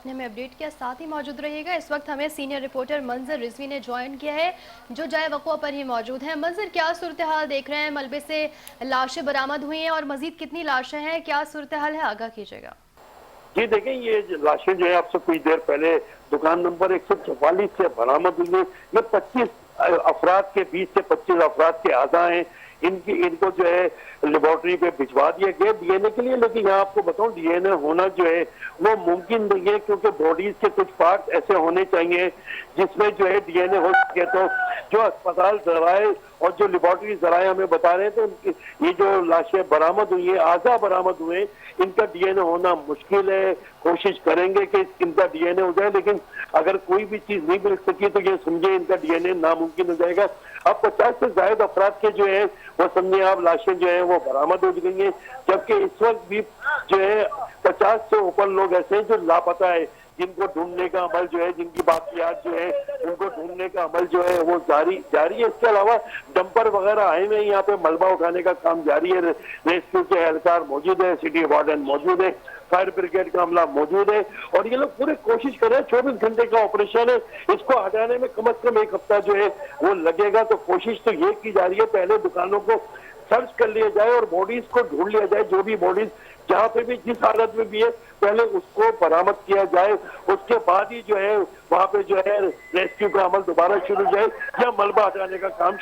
आपने हमें अपडेट किया। साथ ही मौजूद रहिएगा। इस वक्त हमें सीनियर रिपोर्टर मंजर रिजवी ने ज्वाइन किया है, जो जाए वक़्वा पर ही मौजूद हैं। मंजर, क्या सूरत हाल देख रहे हैं? मलबे से लाशें बरामद हुई हैं और मजीद कितनी लाशें हैं, क्या सूरत हाल है, आगाह कीजिएगा। जी देखें, ये लाशें जो है आपसे कुछ देर पहले दुकान नंबर 144 से बरामद हुई है। ये 25 अफराद के 20 से 25 अफराद के आधा हैं। इनको जो है लेबोरेटरी पे भिजवा दिया गया डीएनए के लिए। लेकिन यहाँ आपको बताऊं, डीएनए होना जो है वो मुमकिन नहीं है, क्योंकि बॉडीज के कुछ पार्ट ऐसे होने चाहिए जिसमें जो है डीएनए हो सके। तो जो अस्पताल जराए और जो लेबोरेटरी जराए हमें बता रहे हैं, तो ये जो लाशें बरामद हुई है, आधा बरामद हुए, इनका डीएनए होना मुश्किल है। कोशिश करेंगे कि इनका डीएनए हो जाए, लेकिन अगर कोई भी चीज नहीं मिल सकी तो ये समझे इनका डीएनए नामुमकिन हो जाएगा। अब 50 से ज्यादा अफराद के जो है वो समझे आप लाशें जो है वो बरामद हो गई हैं, जबकि इस वक्त भी जो है 50 से ऊपर लोग ऐसे हैं जो लापता है, जिनको ढूंढने का अमल जो है, जिनकी बाकियात जो है उनको ढूंढने का अमल जो है वो जारी है। इसके अलावा डंपर वगैरह आए हुए, यहाँ पे मलबा उठाने का काम जारी है। रेस्क्यू के एहलकार मौजूद है, सिटी वार्डन मौजूद है, फायर ब्रिगेड का अमला मौजूद है, और ये लोग पूरी कोशिश कर रहे हैं। 24 घंटे का ऑपरेशन है, इसको हटाने में कम से कम एक हफ्ता जो है वो लगेगा। तो कोशिश तो ये की जा रही है, पहले दुकानों को सर्च कर लिया जाए और बॉडीज को ढूंढ लिया जाए। जो भी बॉडीज जहाँ पे भी जिस हालत में भी है, पहले उसको बरामद किया जाए, उसके बाद ही जो है वहां पे जो है रेस्क्यू का अमल दोबारा शुरू हो जाए या मलबा हटाने का काम